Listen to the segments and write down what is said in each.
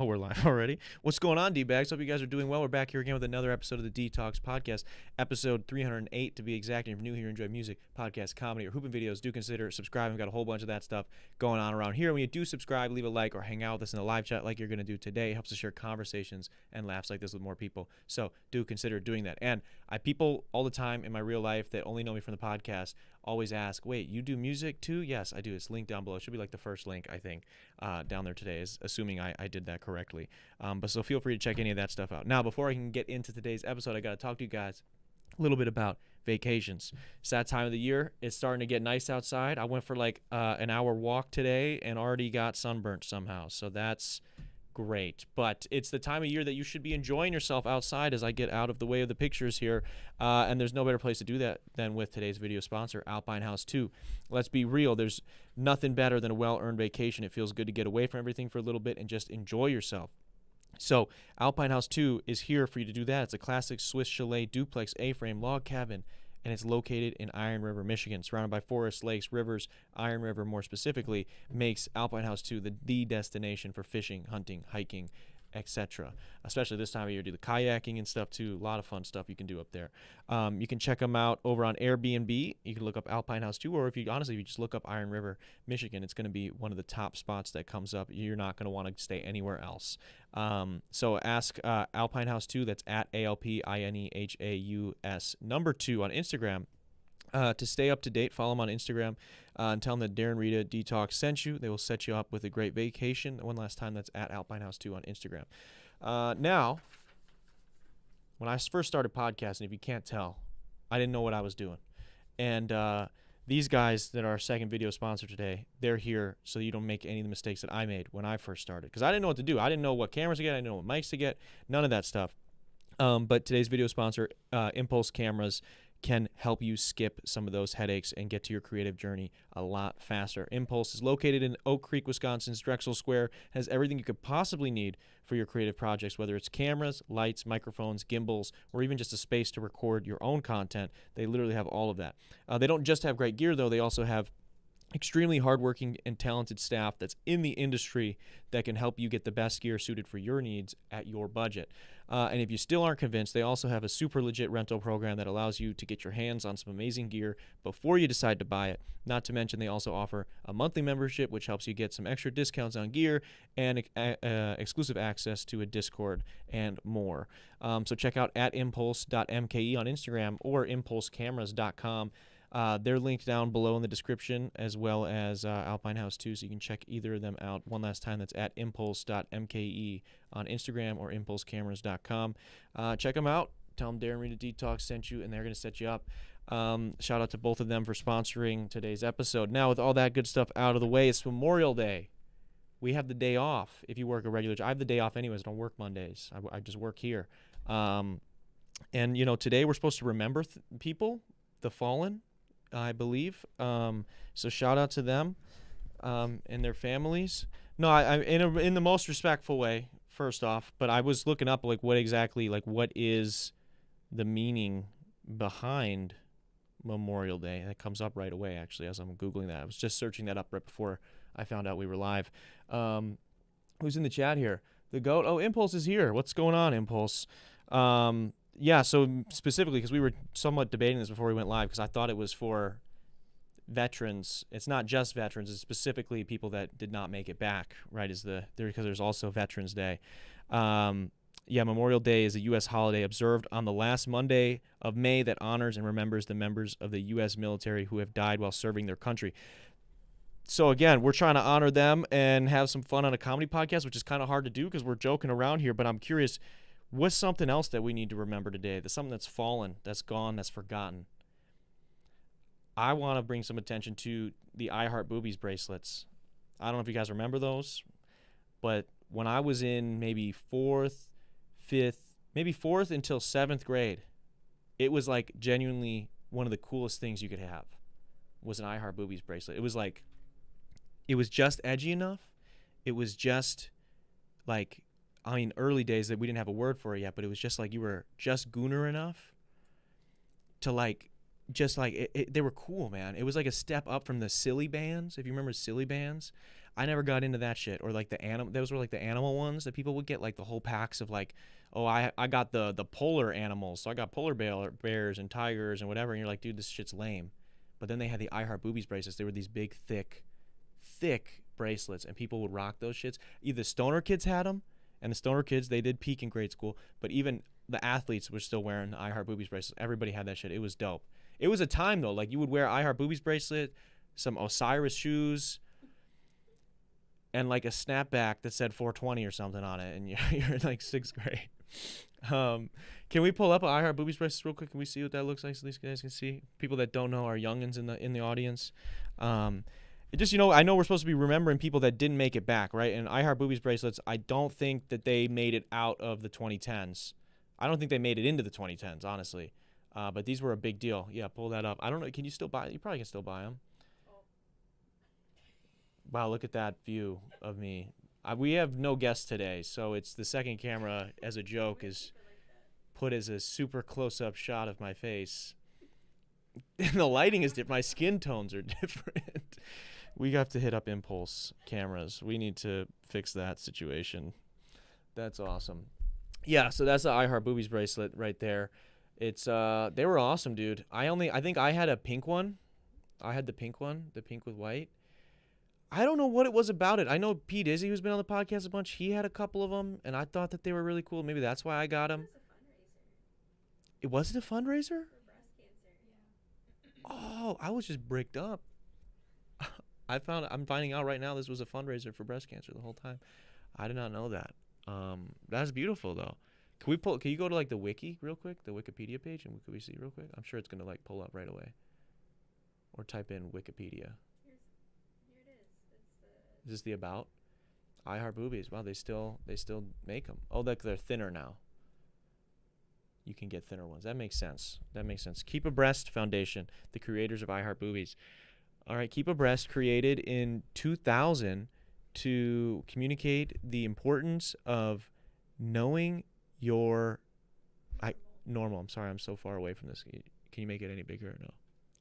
Oh, we're live already. What's going on, D-Bags? Hope you guys are doing well. We're back here again with another episode of the Detox Podcast, episode 308 to be exact. And if you're new here, enjoy music, podcast, comedy, or hooping videos, do consider subscribing. We've got a whole bunch of that stuff going on around here. When you do subscribe, leave a like or hang out with us in the live chat like you're going to do today. It helps us share conversations and laughs like this with more people. So do consider doing that. And people all the time in my real life that only know me from the podcast always ask, wait, you do music too? Yes, I do. It's linked down below. It should be like the first link, I think, down there today, is assuming I did that correctly. But so feel free to check any of that stuff out. Now, before I can get into today's episode, I got to talk to you guys a little bit about vacations. It's that time of the year. It's starting to get nice outside. I went for like an hour walk today and already got sunburnt somehow. So that's great. But it's the time of year that you should be enjoying yourself outside, as I get out of the way of the pictures here. And there's no better place to do that than with today's video sponsor, Alpine House 2. Let's be real. There's nothing better than a well-earned vacation. It feels good to get away from everything for a little bit and just enjoy yourself. So Alpine House 2 is here for you to do that. It's a classic Swiss chalet duplex A-frame log cabin, and it's located in Iron River, Michigan, surrounded by forests, lakes, rivers. Iron River, more specifically, makes Alpine House 2 the destination for fishing, hunting, hiking, etc. Especially this time of year, do the kayaking and stuff too. A lot of fun stuff you can do up there. You can check them out over on Airbnb. You can look up Alpine House 2, or if you just look up Iron River, Michigan, it's going to be one of the top spots that comes up. You're not going to want to stay anywhere else. So ask Alpine House 2, that's at ALPINEHAUS number 2 on Instagram. To stay up to date, follow them on Instagram and tell them that Darren, Rita, Detox sent you. They will set you up with a great vacation. One last time, that's at Alpine House 2 on Instagram. Now, when I first started podcasting, if you can't tell, I didn't know what I was doing. And these guys that are our second video sponsor today, they're here so you don't make any of the mistakes that I made when I first started. Because I didn't know what to do. I didn't know what cameras to get. I didn't know what mics to get. None of that stuff. But today's video sponsor, Impulse Cameras, can help you skip some of those headaches and get to your creative journey a lot faster. Impulse is located in Oak Creek, Wisconsin's Drexel Square, has everything you could possibly need for your creative projects, whether it's cameras, lights, microphones, gimbals, or even just a space to record your own content. They literally have all of that. They don't just have great gear, though. They also have extremely hardworking and talented staff that's in the industry that can help you get the best gear suited for your needs at your budget. And if you still aren't convinced, they also have a super legit rental program that allows you to get your hands on some amazing gear before you decide to buy it. Not to mention, they also offer a monthly membership, which helps you get some extra discounts on gear and exclusive access to a Discord and more. So check out at impulse.mke on Instagram or impulsecameras.com. They're linked down below in the description, as well as Alpine House 2, so you can check either of them out. One last time, that's at impulse.mke on Instagram or impulsecameras.com. Check them out. Tell them Darren, Rita, Detox sent you, and they're going to set you up. Shout out to both of them for sponsoring today's episode. Now, with all that good stuff out of the way, it's Memorial Day. We have the day off if you work a regular job. I have the day off anyways. I don't work Mondays. I just work here. And, today we're supposed to remember people, the fallen, I believe. So shout out to them and their families. No, I in the most respectful way, first off. But I was looking up what is the meaning behind Memorial Day. That comes up right away, actually, as I'm Googling that. I was just searching that up right before I found out we were live. Who's in the chat here? The GOAT. Oh, Impulse is here. What's going on, Impulse? Yeah, so specifically, because we were somewhat debating this before we went live, because I thought it was for veterans. It's not just veterans. It's specifically people that did not make it back, right, because there's also Veterans Day. Memorial Day is a U.S. holiday observed on the last Monday of May that honors and remembers the members of the U.S. military who have died while serving their country. So, again, we're trying to honor them and have some fun on a comedy podcast, which is kind of hard to do because we're joking around here, but I'm curious, what's something else that we need to remember today? That's something that's fallen, that's gone, that's forgotten. I want to bring some attention to the I Heart Boobies bracelets. I don't know if you guys remember those, but when I was in maybe fourth until seventh grade, it was like genuinely one of the coolest things you could have was an I Heart Boobies bracelet. It was just edgy enough. It was just early days that we didn't have a word for it yet, but it was just like you were just gooner enough to just like they were cool, man. It was like a step up from the silly bands. If you remember silly bands, I never got into that shit. Or like the animal, those were like the animal ones that people would get, like the whole packs of like, oh, I got the polar animals, so I got polar bears and tigers and whatever. And you're like, dude, this shit's lame. But then they had the I Heart Boobies bracelets. They were these big, thick bracelets, and people would rock those shits. Either stoner kids had them, and the stoner kids, they did peak in grade school, but even the athletes were still wearing the I Heart Boobies bracelets. Everybody had that shit. It was dope. It was a time though, like you would wear I Heart Boobies bracelet, some Osiris shoes, and like a snapback that said 420 or something on it, and you're in like 6th grade. Can we pull up I Heart Boobies bracelets real quick? Can we see what that looks like so these guys can see? People that don't know are youngins in the audience. It just, I know we're supposed to be remembering people that didn't make it back, right? And I Heart Boobies bracelets, I don't think that they made it out of the 2010s. I don't think they made it into the 2010s, honestly. But these were a big deal. Yeah, pull that up. I don't know. Can you still buy? You probably can still buy them. Wow, look at that view of me. We have no guests today, so it's the second camera as a joke is put as a super close-up shot of my face. And the lighting is different. My skin tones are different. We have to hit up impulse cameras. We need to fix that situation. That's awesome. Yeah, so that's the I Heart Boobies bracelet right there. It's they were awesome, dude. I think I had a pink one. I had the pink one, the pink with white. I don't know what it was about it. I know Pete Izzy, who's been on the podcast a bunch, he had a couple of them, and I thought that they were really cool. Maybe that's why I got them. It wasn't a fundraiser? For breast cancer. Yeah. Oh, I was just bricked up. I'm finding out right now this was a fundraiser for breast cancer the whole time. I did not know that. That's beautiful though. Can you go to like the wiki real quick, the Wikipedia page, and can we see real quick? I'm sure it's gonna like pull up right away. Or type in Wikipedia. Here it is. Is this the about? I Heart Boobies. Wow, they still make them. Oh, they're thinner now. You can get thinner ones. That makes sense. Keep Abreast Foundation, the creators of I Heart Boobies. All right, Keep Abreast, created in 2000 to communicate the importance of knowing your normal. I'm sorry, I'm so far away from this. Can you make it any bigger or no?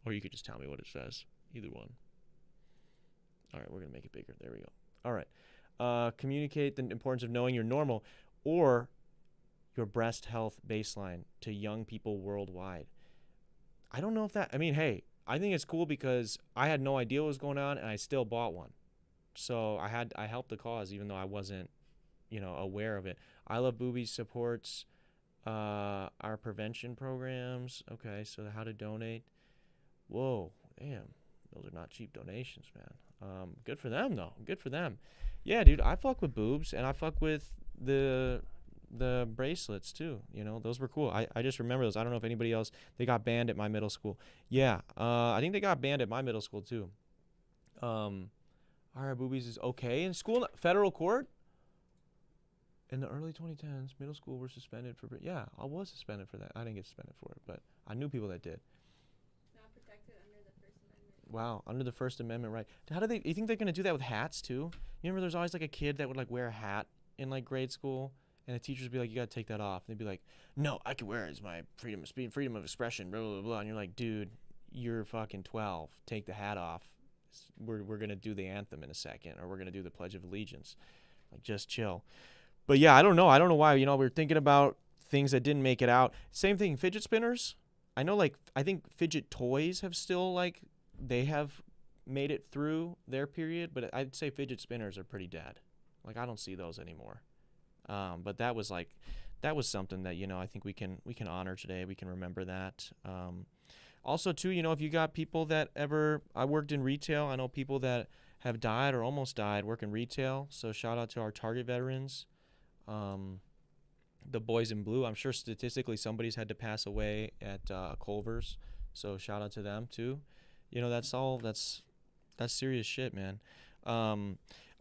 Or you could just tell me what it says. Either one. All right, we're going to make it bigger. There we go. All right. Communicate the importance of knowing your normal or your breast health baseline to young people worldwide. I don't know if that, hey, I think it's cool because I had no idea what was going on and I still bought one. So I helped the cause even though I wasn't, aware of it. I Love Boobies supports our prevention programs. Okay, so how to donate. Whoa, damn. Those are not cheap donations, man. Good for them, though. Good for them. Yeah, dude, I fuck with boobs, and I fuck with the bracelets, too. Those were cool. I just remember those. I don't know if anybody else, they got banned at my middle school. Yeah, I think they got banned at my middle school, too. Our boobies is okay in school, federal court. In the early 2010s, middle school were suspended for, yeah, I was suspended for that. I didn't get suspended for it, but I knew people that did. Not protected under the First Amendment. Wow, under the First Amendment, right. You think they're going to do that with hats, too? You remember there's always, like, a kid that would, like, wear a hat in, like, grade school, and the teachers would be like, you got to take that off. And they'd be like, no, I can wear it. It's my freedom of speech, freedom of expression, blah, blah, blah. And you're like, dude, you're fucking 12. Take the hat off. We're going to do the anthem in a second, or we're going to do the Pledge of Allegiance. Like, just chill. But yeah, I don't know why, we're thinking about things that didn't make it out. Same thing, fidget spinners. I know, I think fidget toys have still, they have made it through their period, but I'd say fidget spinners are pretty dead. I don't see those anymore. But that was something that, I think we can honor today. We can remember that. Also, too, if you got people that I worked in retail. I know people that have died or almost died working retail. So shout out to our Target veterans. The boys in blue. I'm sure statistically somebody's had to pass away at Culver's. So shout out to them, too. That's serious shit, man.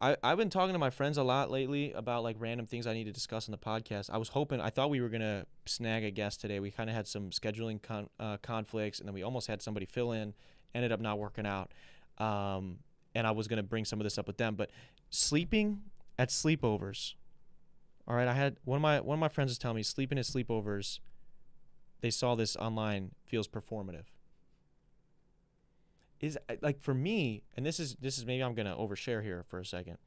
I've been talking to my friends a lot lately about random things I need to discuss on the podcast. I thought we were going to snag a guest today. We kind of had some scheduling conflicts, and then we almost had somebody fill in, ended up not working out. And I was going to bring some of this up with them, but sleeping at sleepovers. All right. I had one of my friends was telling me sleeping at sleepovers. They saw this online, feels performative. is like for me, and this is maybe I'm gonna overshare here for a second.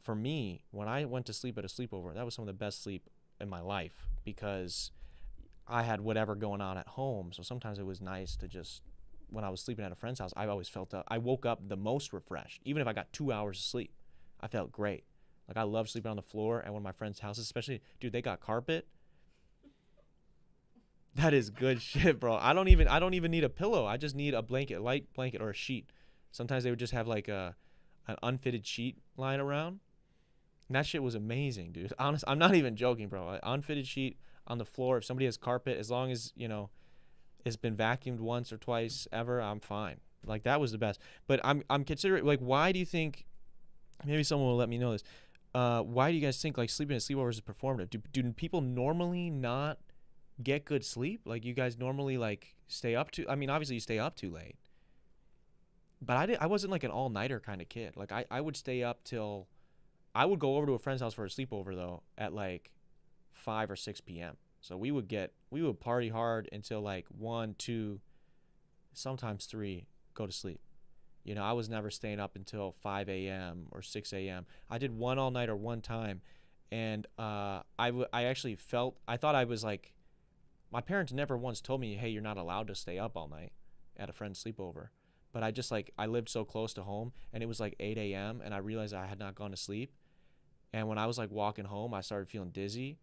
For me, when I went to sleep at a sleepover, that was some of the best sleep in my life because I had whatever going on at home. So sometimes it was nice to just when I was sleeping at a friend's house, I always felt I woke up the most refreshed. Even if I got 2 hours of sleep, I felt great. Like I love sleeping on the floor at one of my friends' houses, especially dude, they got carpet. That is good shit, bro. I don't even need a pillow. I just need a blanket, light blanket or a sheet. Sometimes they would just have like an unfitted sheet lying around. And that shit was amazing, dude. Honest, I'm not even joking, bro. An unfitted sheet on the floor. If somebody has carpet, as long as it's been vacuumed once or twice ever, I'm fine. Like that was the best. But I'm considering like why do you think? Maybe someone will let me know this. Why do you guys think like sleeping at sleepovers is performative? Do people normally not get good sleep? Like you guys normally like stay up to? I mean, obviously you stay up too late. But I wasn't like an all nighter kind of kid. Like I would stay up till I would go over to a friend's house for a sleepover though at like 5 or 6 p.m. So we would party hard until like 1, 2, sometimes 3, go to sleep. I was never staying up until 5 a.m. or 6 a.m. I did one all nighter one time, and I actually I thought I was like, my parents never once told me, hey, you're not allowed to stay up all night at a friend's sleepover. But I just like, I lived so close to home, and it was like 8 a.m., and I realized I had not gone to sleep. And when I was like walking home, I started feeling dizzy.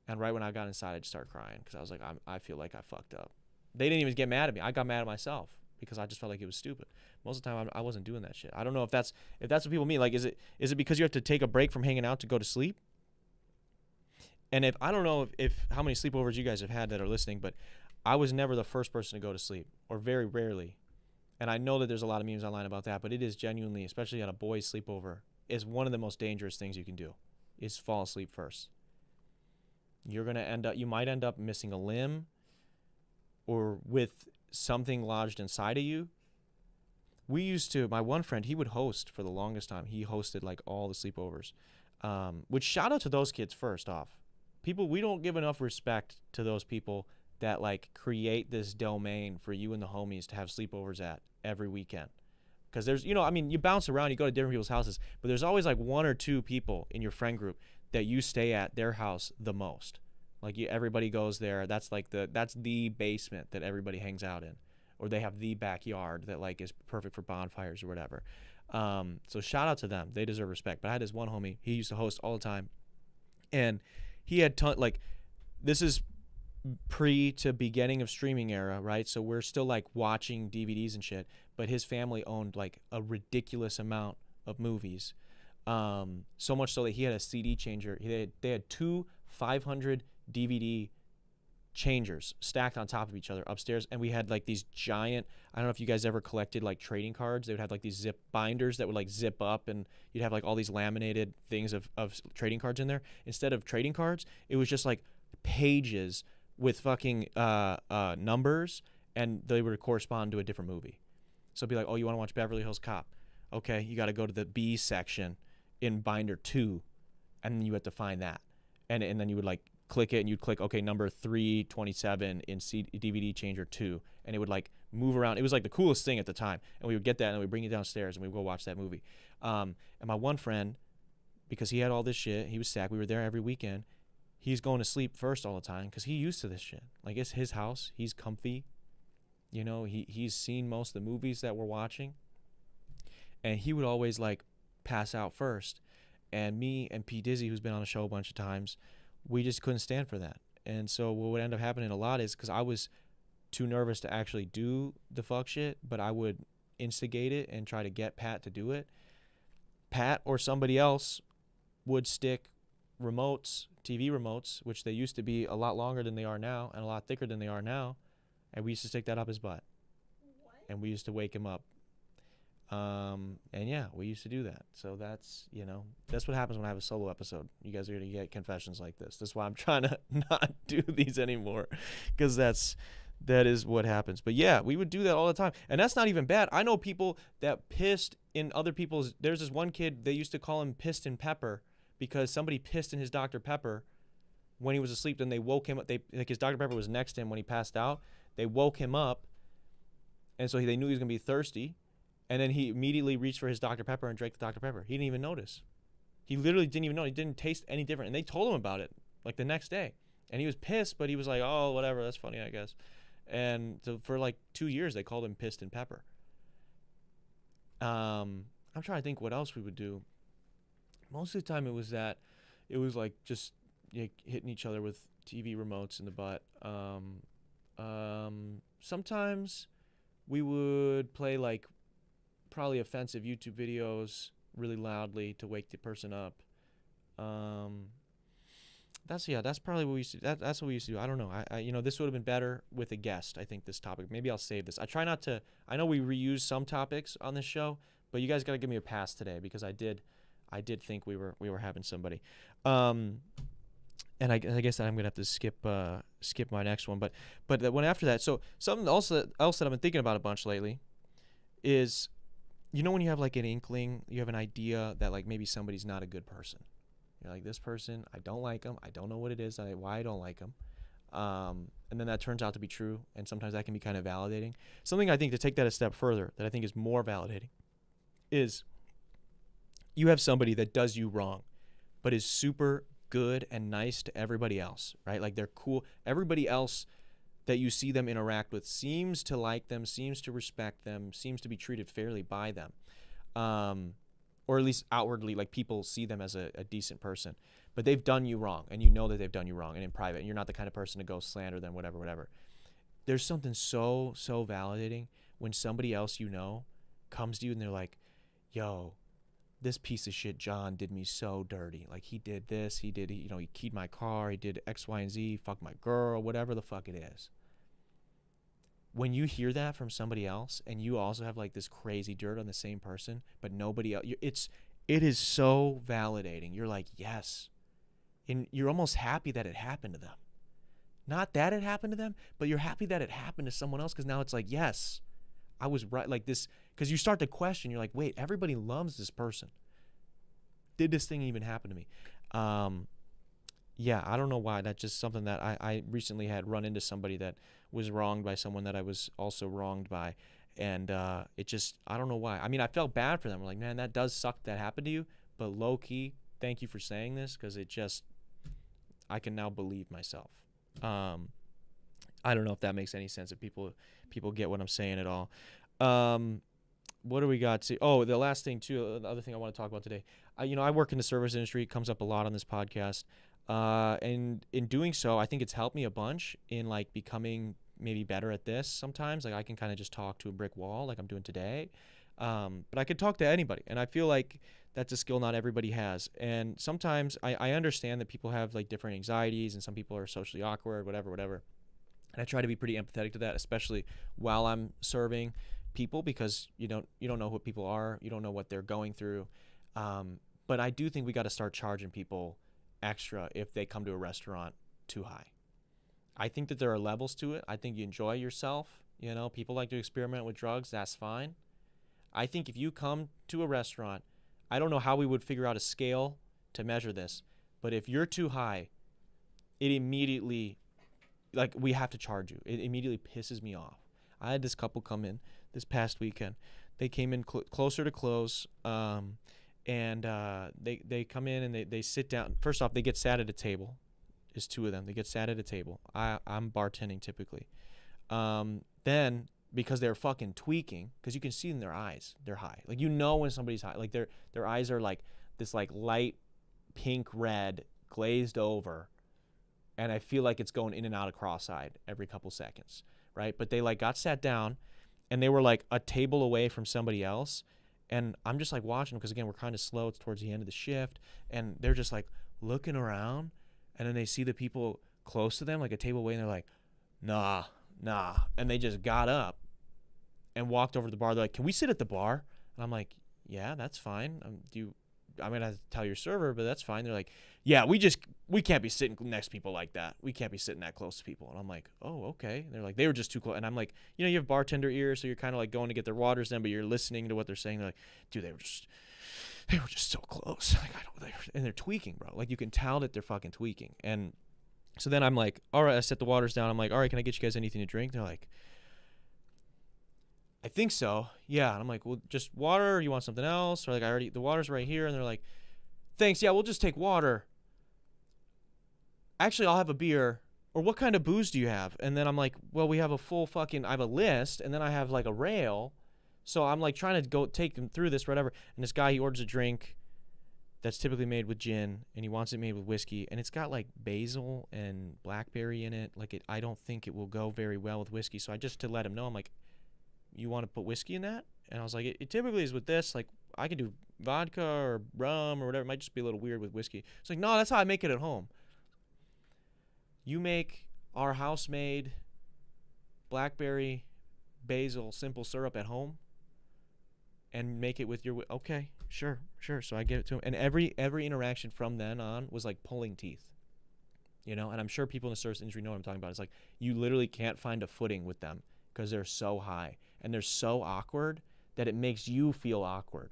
And right when I got inside, I just started crying because I was like, I feel like I fucked up. They didn't even get mad at me. I got mad at myself because I just felt like it was stupid. Most of the time, I wasn't doing that shit. I don't know if that's what people mean. Like, is it because you have to take a break from hanging out to go to sleep? And if I don't know if how many sleepovers you guys have had that are listening, but I was never the first person to go to sleep, or very rarely. And I know that there's a lot of memes online about that, but it is genuinely, especially at a boys' sleepover, is one of the most dangerous things you can do, is fall asleep first. You might end up missing a limb, or with something lodged inside of you. My one friend, he would host for the longest time. He hosted like all the sleepovers, which shout out to those kids first off. We don't give enough respect to those people that like create this domain for you and the homies to have sleepovers at every weekend. Because there's, you bounce around, you go to different people's houses, but there's always like 1 or 2 people in your friend group that you stay at their house the most. Like everybody goes there. That's the basement that everybody hangs out in, or they have the backyard that like is perfect for bonfires or whatever. So shout out to them. They deserve respect. But I had this one homie. He used to host all the time, and he had this is pre to beginning of streaming era, right? So we're still like watching DVDs and shit, but his family owned like a ridiculous amount of movies. So much so that he had a CD changer. They had 2 500 DVD changers stacked on top of each other upstairs, and we had like these giant, I don't know if you guys ever collected like trading cards. They would have like these zip binders that would like zip up, and you'd have like all these laminated things of trading cards in there. Instead of trading cards, it was just like pages with fucking numbers, and they would correspond to a different movie. So it'd be like, oh, you want to watch Beverly Hills Cop? Okay, you got to go to the B section in binder 2, and then you had to find that, and then you would like click it, and you'd click, okay, number 327 in DVD changer 2, and it would like move around. It was like the coolest thing at the time, and we would get that, and we'd bring it downstairs, and we'd go watch that movie. And my one friend, because he had all this shit, he was stacked. We were there every weekend. He's going to sleep first all the time because he's used to this shit. Like, it's his house. He's comfy. He's seen most of the movies that we're watching, and he would always like pass out first. And me and P Dizzy, who's been on the show a bunch of times, we just couldn't stand for that. And so what would end up happening a lot is, because I was too nervous to actually do the fuck shit, but I would instigate it and try to get Pat to do it. Pat or somebody else would stick TV remotes, which they used to be a lot longer than they are now and a lot thicker than they are now, and we used to stick that up his butt. What? And we used to wake him up. And yeah, we used to do that. So that's what happens when I have a solo episode. You guys are going to get confessions like this. That's why I'm trying to not do these anymore, because that is what happens. But yeah, we would do that all the time. And that's not even bad. I know people that pissed in other people's. There's this one kid, they used to call him Pissed in Pepper, because somebody pissed in his Dr. Pepper when he was asleep. Then they woke him up. His Dr. Pepper was next to him when he passed out. They woke him up, And so they knew he was going to be thirsty. And then he immediately reached for his Dr. Pepper and drank the Dr. Pepper. He didn't even notice. He literally didn't even know. He didn't taste any different. And they told him about it like the next day. And he was pissed, but he was like, oh, whatever. That's funny, I guess. And so for like 2 years, they called him Pissed and Pepper. I'm trying to think what else we would do. Most of the time it was like just hitting each other with TV remotes in the butt. Sometimes we would play like probably offensive YouTube videos really loudly to wake the person up. That's probably what we used to. That's what we used to do. I don't know. I this would have been better with a guest. I think this topic. Maybe I'll save this. I try not to. I know we reuse some topics on this show, but you guys got to give me a pass today because I did think we were having somebody. And I guess that I'm gonna have to skip my next one. But the one after that. So something else that I've been thinking about a bunch lately is, when you have like an inkling, you have an idea that like maybe somebody's not a good person. You're like, this person, I don't like them. I don't know what it is, why I don't like them. And then that turns out to be true. And sometimes that can be kind of validating. Something I think to take that a step further that I think is more validating is you have somebody that does you wrong, but is super good and nice to everybody else, right? Like they're cool. Everybody else that you see them interact with seems to like them, seems to respect them, seems to be treated fairly by them. Or at least outwardly, like people see them as a decent person, but they've done you wrong, and you know that they've done you wrong, and in private, and you're not the kind of person to go slander them, whatever. There's something so validating when somebody else comes to you and they're like, yo, this piece of shit John did me so dirty. Like he did this, he keyed my car, he did X, Y, and Z, fucked my girl, whatever the fuck it is. When you hear that from somebody else and you also have like this crazy dirt on the same person, but nobody else, it is so validating. You're like, yes. And you're almost happy that it happened to them. Not that it happened to them, but you're happy that it happened to someone else because now it's like, yes, I was right. Like this, because you start to question, you're like, wait, everybody loves this person. Did this thing even happen to me? Yeah, I don't know why. That's just something that I recently had run into somebody that was wronged by someone that I was also wronged by. And it just, I don't know why. I mean, I felt bad for them. I'm like, man, that does suck that happened to you. But low key, thank you for saying this because it just, I can now believe myself. I don't know if that makes any sense, if people get what I'm saying at all. What do we got to? Oh, the last thing too, the other thing I want to talk about today. I work in the service industry. It comes up a lot on this podcast. And in doing so, I think it's helped me a bunch in like becoming maybe better at this sometimes. Like I can kind of just talk to a brick wall like I'm doing today. But I could talk to anybody. And I feel like that's a skill not everybody has. And sometimes I understand that people have like different anxieties and some people are socially awkward, whatever. And I try to be pretty empathetic to that, especially while I'm serving people because you don't know who people are. You don't know what they're going through. But I do think we got to start charging people extra if they come to a restaurant too high. I think that there are levels to it. I think you enjoy yourself. People like to experiment with drugs. That's fine. I think if you come to a restaurant, I don't know how we would figure out a scale to measure this, but if you're too high, it immediately, like we have to charge you. It immediately pisses me off. I had this couple come in this past weekend. They came in closer to close, and they come in and they sit down. First off, they get sat at a table. There's two of them. They get sat at a table. I'm bartending typically. Then because they're fucking tweaking, because you can see in their eyes they're high. Like when somebody's high, like their eyes are like this like light pink red glazed over, and I feel like it's going in and out of cross-eyed every couple seconds, right? But they like got sat down, and they were like a table away from somebody else. And I'm just like watching them because, again, we're kind of slow. It's towards the end of the shift. And they're just like looking around. And then they see the people close to them, like a table away. And they're like, nah. And they just got up and walked over to the bar. They're like, can we sit at the bar? And I'm like, yeah, that's fine. I'm going to have to tell your server, but that's fine. They're like, yeah, we can't be sitting next to people like that. We can't be sitting that close to people. And I'm like, oh, okay. And they're like, they were just too close. And I'm like, you have bartender ears, so you're kind of like going to get their waters then, but you're listening to what they're saying. They're like, dude, they were just so close. Like, and they're tweaking, bro. Like you can tell that they're fucking tweaking. And so then I'm like, all right, I set the waters down. I'm like, all right, can I get you guys anything to drink? They're like, I think so. Yeah. And I'm like, well, just water, or you want something else? Or like, the water's right here. And they're like, thanks. Yeah, we'll just take water. Actually, I'll have a beer. Or what kind of booze do you have? And then I'm like, well, we have I have a list, and then I have like a rail. So I'm like trying to go take them through this, whatever. And this guy, he orders a drink that's typically made with gin, and he wants it made with whiskey, and it's got like basil and blackberry in it. I don't think it will go very well with whiskey. So I just to let him know, I'm like, you want to put whiskey in that? And I was like, it typically is with this. Like, I could do vodka or rum or whatever. It might just be a little weird with whiskey. It's like, no, that's how I make it at home. You make our house-made blackberry basil simple syrup at home and make it with your okay, sure. So I give it to him, and every interaction from then on was like pulling teeth, and I'm sure people in the service industry know what I'm talking about. It's like you literally can't find a footing with them because they're so high and they're so awkward that it makes you feel awkward.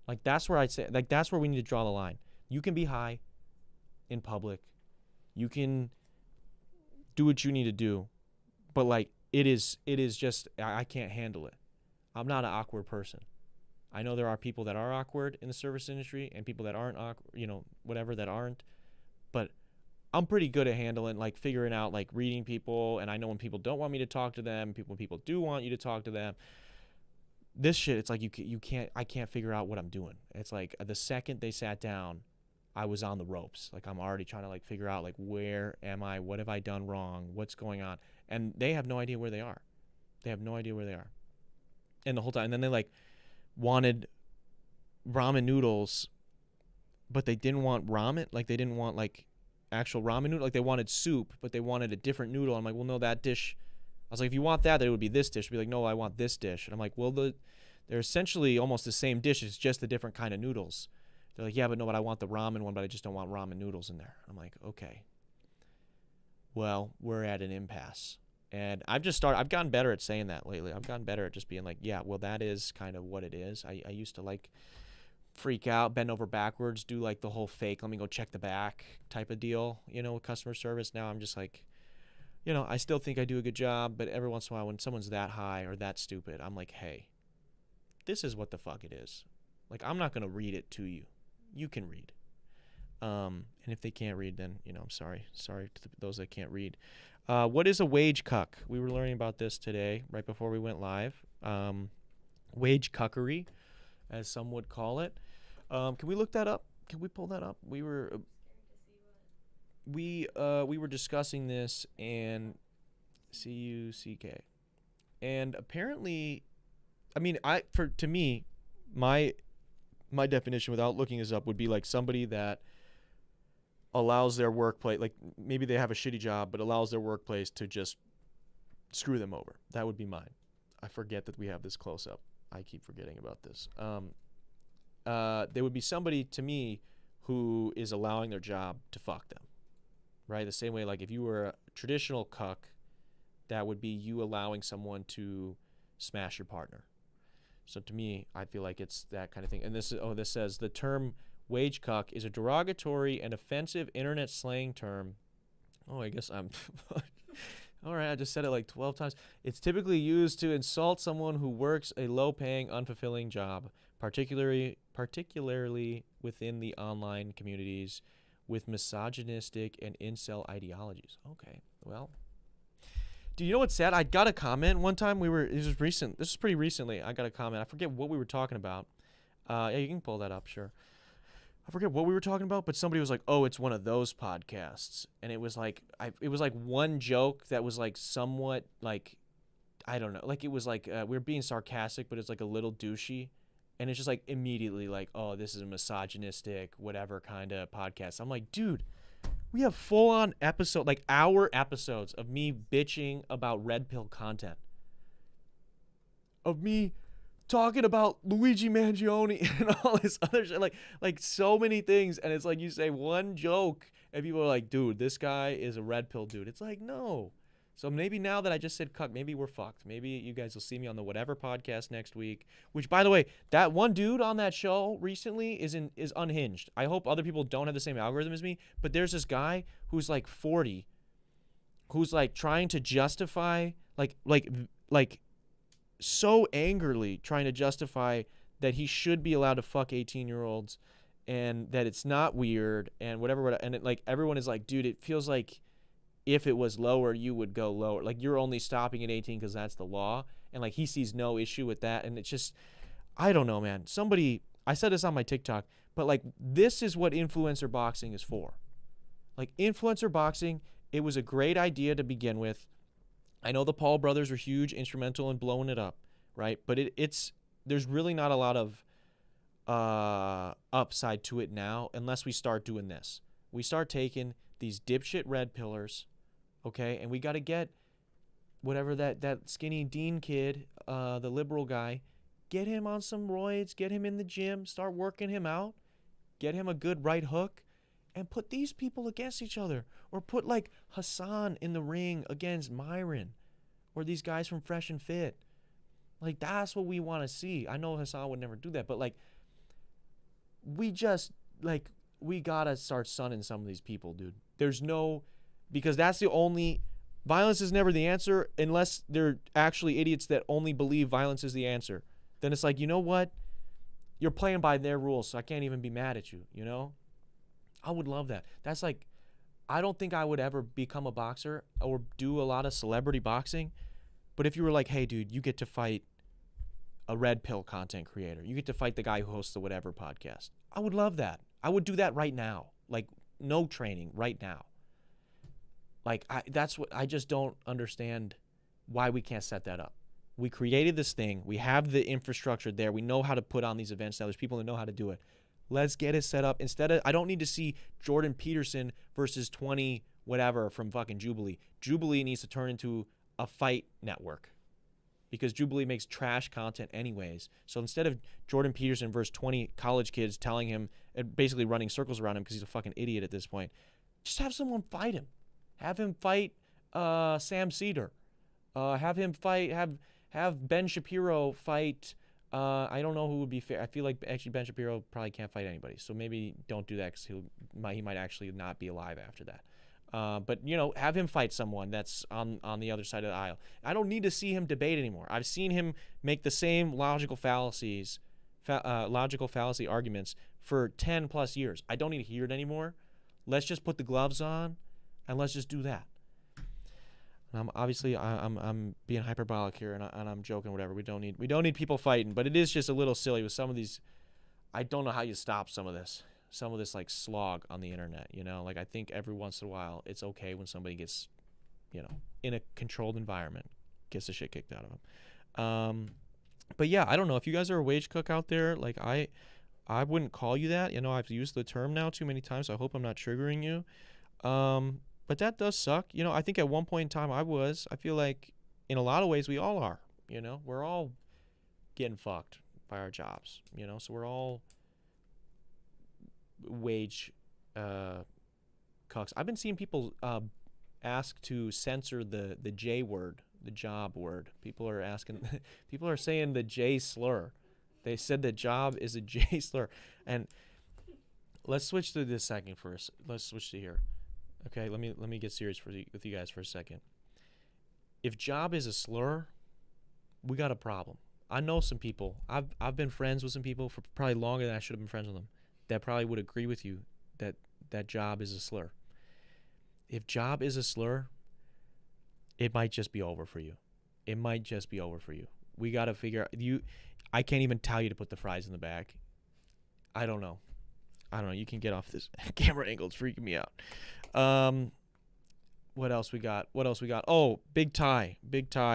Like that's where I'd say, like that's where we need to draw the line. You can be high in public, you can do what you need to do, but like it is just I can't handle it. I'm not an awkward person. I know there are people that are awkward in the service industry and people that aren't awkward, whatever that aren't, but I'm pretty good at handling, like figuring out, like reading people, and I know when people don't want me to talk to them, when people do want you to talk to them. This shit, it's like I can't figure out what I'm doing. It's like the second they sat down, I was on the ropes. Like I'm already trying to like figure out like where am I? What have I done wrong? What's going on? And they have no idea where they are. And the whole time, and then they like wanted ramen noodles, but they didn't want ramen. Like they didn't want like actual ramen noodle. Like they wanted soup, but they wanted a different noodle. I'm like, well, no, that dish. I was like, if you want that, then it would be this dish. I'd be like, no, I want this dish. And I'm like, well, they're essentially almost the same dish. It's just a different kind of noodles. They're like, yeah, but no, but I want the ramen one, but I just don't want ramen noodles in there. I'm like, okay. Well, we're at an impasse. And I've gotten better at saying that lately. I've gotten better at just being like, yeah, well, that is kind of what it is. I used to like freak out, bend over backwards, do like the whole fake, let me go check the back type of deal, with customer service. Now I'm just like, I still think I do a good job, but every once in a while when someone's that high or that stupid, I'm like, hey, this is what the fuck it is. Like, I'm not going to read it to you. You can read. And if they can't read, then, I'm sorry. Sorry to those that can't read. What is a wage cuck? We were learning about this today, right before we went live. Wage cuckery, as some would call it. Can we look that up? Can we pull that up? We were discussing this, and CUCK, and apparently, I mean, to me, my definition without looking this up would be like somebody that allows their workplace, like maybe they have a shitty job, but allows their workplace to just screw them over. That would be mine. I forget that we have this close up. I keep forgetting about this. There would be somebody to me who is allowing their job to fuck them, right? The same way, like if you were a traditional cuck, that would be you allowing someone to smash your partner. So to me, I feel like it's that kind of thing. And this says the term wage cuck is a derogatory and offensive internet slang term. Oh, I guess I'm all right. I just said it like 12 times. It's typically used to insult someone who works a low-paying, unfulfilling job, particularly within the online communities with misogynistic and incel ideologies. Okay, well. Do you know what's sad? I got a comment one time. This was pretty recently. I got a comment. I forget what we were talking about. Yeah, you can pull that up, sure. I forget what we were talking about, but somebody was like, "Oh, it's one of those podcasts," and it was like, one joke that was like somewhat like, I don't know, like it was like we were being sarcastic, but it's like a little douchey, and it's just like immediately like, "Oh, this is a misogynistic, whatever kind of podcast." I'm like, dude. We have full-on episode, like hour episodes of me bitching about red pill content. Of me talking about Luigi Mangione and all this other shit. Like so many things. And it's like you say one joke and people are like, dude, this guy is a red pill dude. It's like, no. So maybe now that I just said cuck, maybe we're fucked. Maybe you guys will see me on the Whatever podcast next week. Which, by the way, that one dude on that show recently is unhinged. I hope other people don't have the same algorithm as me. But there's this guy who's like 40, who's like trying to justify like so angrily trying to justify that he should be allowed to fuck 18-year-olds and that it's not weird and whatever. And it, like, everyone is like, dude, it feels like if it was lower, you would go lower. Like, you're only stopping at 18 because that's the law. And like, he sees no issue with that. And it's just, I don't know, man. I said this on my TikTok, but like, this is what influencer boxing is for. Like, influencer boxing, it was a great idea to begin with. I know the Paul brothers are huge, instrumental in blowing it up, right? But there's really not a lot of upside to it now unless we start doing this. We start taking these dipshit red pillars, okay? And we got to get whatever that skinny Dean kid, the liberal guy, get him on some roids, get him in the gym, start working him out, get him a good right hook, and put these people against each other. Or put like Hassan in the ring against Myron, or these guys from Fresh and Fit. Like, that's what we want to see. I know Hassan would never do that, but like, we gotta start sunning some of these people, dude. Because that's the only, violence is never the answer unless they're actually idiots that only believe violence is the answer. Then it's like, you know what? You're playing by their rules, so I can't even be mad at you, you know? I would love that. That's like, I don't think I would ever become a boxer or do a lot of celebrity boxing. But if you were like, hey, dude, you get to fight a red pill content creator. You get to fight the guy who hosts the whatever podcast. I would love that. I would do that right now. Like, no training right now. Like, I just don't understand why we can't set that up. We created this thing. We have the infrastructure there. We know how to put on these events now. There's people that know how to do it. Let's get it set up. Instead of, I don't need to see Jordan Peterson versus 20 whatever from fucking Jubilee. Jubilee needs to turn into a fight network because Jubilee makes trash content anyways. So instead of Jordan Peterson versus 20 college kids telling him and basically running circles around him because he's a fucking idiot at this point, just have someone fight him. Have him fight Sam Cedar. Have him fight, have Ben Shapiro fight. I don't know who would be fair. I feel like actually Ben Shapiro probably can't fight anybody. So maybe don't do that because he might actually not be alive after that. But, you know, have him fight someone that's on the other side of the aisle. I don't need to see him debate anymore. I've seen him make the same logical fallacy arguments for 10 plus years. I don't need to hear it anymore. Let's just put the gloves on and let's just do that. And I'm being hyperbolic here and I'm joking, whatever. We don't need people fighting, but it is just a little silly with some of these. I don't know how you stop some of this like slog on the internet, you know? Like, I think every once in a while it's okay when somebody gets, you know, in a controlled environment, gets the shit kicked out of them. But yeah, I don't know if you guys are a wage cook out there. Like, I wouldn't call you that. You know, I've used the term now too many times, so I hope I'm not triggering you. But that does suck. You know, I think at one point in time I feel like in a lot of ways we all are, you know, we're all getting fucked by our jobs, you know, so we're all wage cucks. I've been seeing people ask to censor the J word, the job word. People are saying the J slur. They said that job is a J slur. And let's switch to this second first. Let's switch to here. Okay, let me get serious with you guys for a second. If job is a slur, we got a problem. I know some people. I've been friends with some people for probably longer than I should have been friends with them. That probably would agree with you that job is a slur. If job is a slur, it might just be over for you. It might just be over for you. We got to figure out I can't even tell you to put the fries in the bag. I don't know. You can get off this camera angle. It's freaking me out. What else we got? Oh, Big Ty.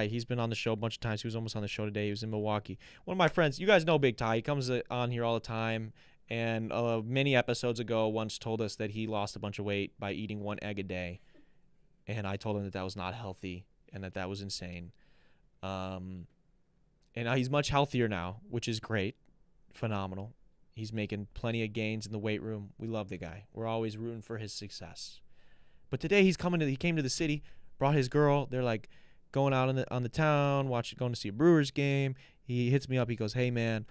He's been on the show a bunch of times. He was almost on the show today. He was in Milwaukee. One of my friends, you guys know Big Ty. He comes on here all the time. And many episodes ago once told us that he lost a bunch of weight by eating 1 egg a day. And I told him that was not healthy and that was insane. And he's much healthier now, which is great. Phenomenal. He's making plenty of gains in the weight room. We love the guy. We're always rooting for his success. But today he came to the city, brought his girl. They're like going out on the town, going to see a Brewers game. He hits me up. He goes, "Hey man,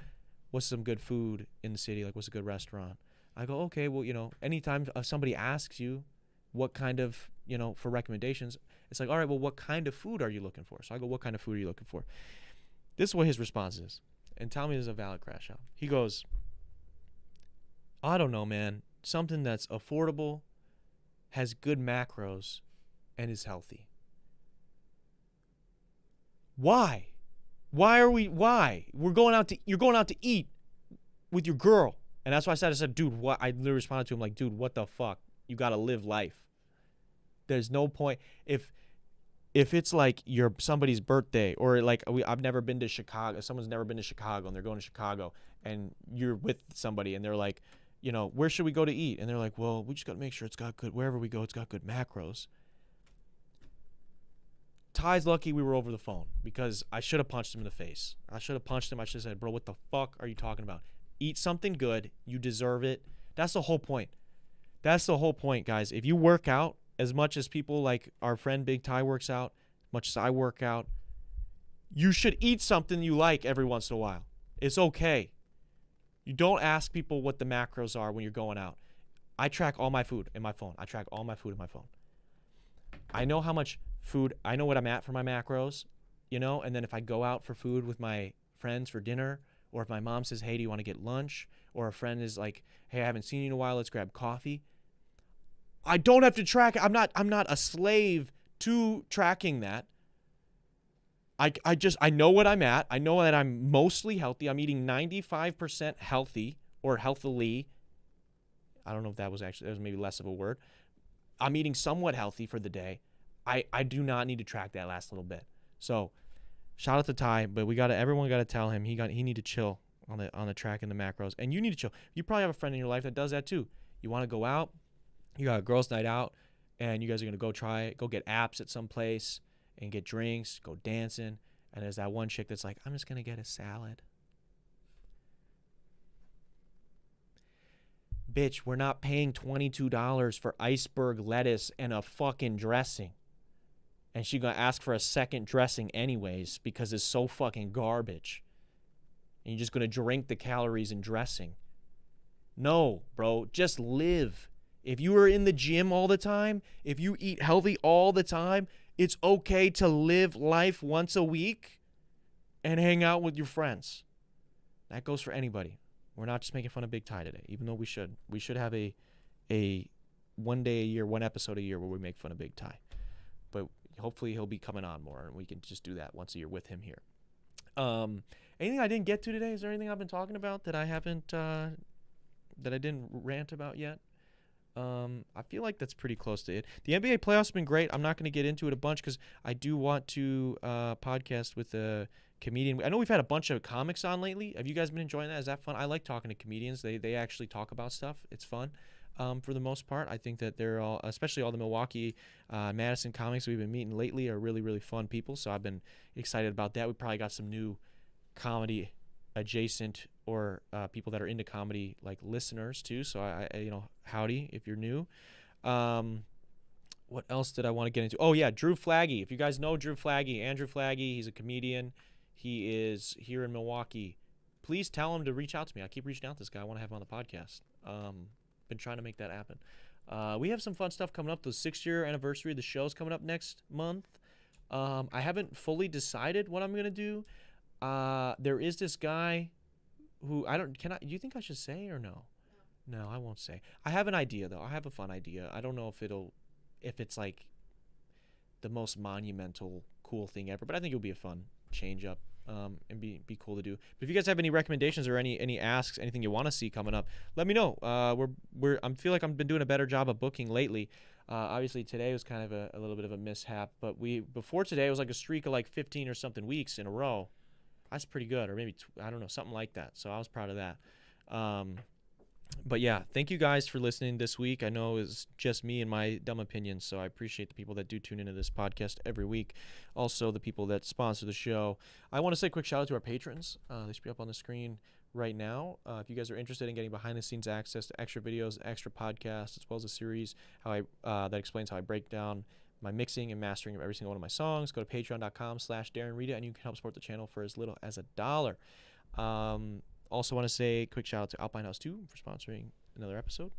what's some good food in the city? Like, what's a good restaurant?" I go, "Okay, well, you know, anytime somebody asks you what kind of, you know, for recommendations, it's like, all right, well, what kind of food are you looking for?" So I go, "What kind of food are you looking for?" This is what his response is. And tell me this is a valid crash out. He goes, I don't know, man. Something that's affordable, has good macros, and is healthy. Why? Why? You're going out to eat with your girl. And that's why I said, dude, what? I literally responded to him like, dude, what the fuck? You got to live life. There's no point. If it's like somebody's birthday, or like I've never been to Chicago, someone's never been to Chicago and they're going to Chicago, and you're with somebody and they're like, where should we go to eat? And they're like, well, we just got to make sure it's got good, wherever we go, it's got good macros. Ty's lucky we were over the phone, because I should have punched him in the face. I should have said, bro, what the fuck are you talking about? Eat something good. You deserve it. That's the whole point. That's the whole point, guys. If you work out as much as people like our friend Big Ty works out, much as I work out, you should eat something you like every once in a while. It's okay. You don't ask people what the macros are when you're going out. I track all my food in my phone. I know how much food, I know what I'm at for my macros, and then if I go out for food with my friends for dinner, or if my mom says, hey, do you want to get lunch? Or a friend is like, hey, I haven't seen you in a while, let's grab coffee. I don't have to track it. I'm not a slave to tracking that. I know what I'm at. I know that I'm mostly healthy. I'm eating 95% healthy, or healthily. I don't know if that was maybe less of a word. I'm eating somewhat healthy for the day. I do not need to track that last little bit. So shout out to Ty, but everyone got to tell him he need to chill on the track and the macros, and you need to chill. You probably have a friend in your life that does that too. You want to go out, you got a girls' night out, and you guys are gonna go get apps at some place and get drinks, go dancing, and there's that one chick that's like, I'm just gonna get a salad. Bitch, we're not paying $22 for iceberg lettuce and a fucking dressing. And she's going to ask for a second dressing anyways, because it's so fucking garbage. And you're just going to drink the calories in dressing. No, bro, just live. If you are in the gym all the time, if you eat healthy all the time, it's okay to live life once a week and hang out with your friends. That goes for anybody. We're not just making fun of Big Ty today, even though we should. We should have a one day a year, one episode a year where we make fun of Big Ty. But hopefully he'll be coming on more, and we can just do that once a year with him here. Anything I didn't get to today? Is there anything I've been talking about that I haven't that I didn't rant about yet? I feel like that's pretty close to it. The NBA playoffs have been great. I'm not going to get into it a bunch because I do want to podcast with a comedian. I know we've had a bunch of comics on lately. Have you guys been enjoying that? Is that fun? I like talking to comedians. They actually talk about stuff. It's fun. For the most part, I think that they're all, especially all the Milwaukee, Madison comics we've been meeting lately, are really, really fun people. So I've been excited about that. We probably got some new comedy adjacent or people that are into comedy like listeners too. So I howdy if you're new. What else did I want to get into? Oh yeah, Drew Flaggy. If you guys know Drew Flaggy, Andrew Flaggy, he's a comedian. He is here in Milwaukee. Please tell him to reach out to me. I keep reaching out to this guy. I want to have him on the podcast. Been trying to make that happen. We have some fun stuff coming up. The 6-year anniversary of the show's coming up next month. I haven't fully decided what I'm going to do. There is this guy who do you think I should say or no? No, I won't say. I have an idea though. I have a fun idea. I don't know if it's like the most monumental cool thing ever, but I think it'll be a fun change up. And be cool to do. But if you guys have any recommendations or any asks, anything you want to see coming up, let me know. I feel like I've been doing a better job of booking lately. Obviously today was kind of a little bit of a mishap, but before today it was like a streak of like 15 or something weeks in a row. That's pretty good, or maybe I don't know, something like that. So I was proud of that. But yeah, thank you guys for listening this week. I know it's just me and my dumb opinions, so I appreciate the people that do tune into this podcast every week. Also, the people that sponsor the show. I want to say a quick shout out to our patrons. They should be up on the screen right now. If you guys are interested in getting behind-the-scenes access to extra videos, extra podcasts, as well as a series that explains how I break down my mixing and mastering of every single one of my songs, go to patreon.com/Darren Rita, and you can help support the channel for as little as $1. Also want to say a quick shout out to Alpine House 2 for sponsoring another episode,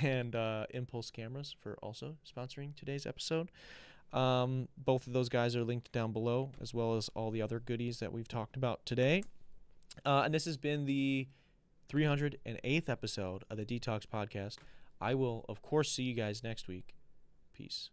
and Impulse Cameras for also sponsoring today's episode. Both of those guys are linked down below, as well as all the other goodies that we've talked about today. And this has been the 308th episode of the Detox Podcast. I will, of course, see you guys next week. Peace.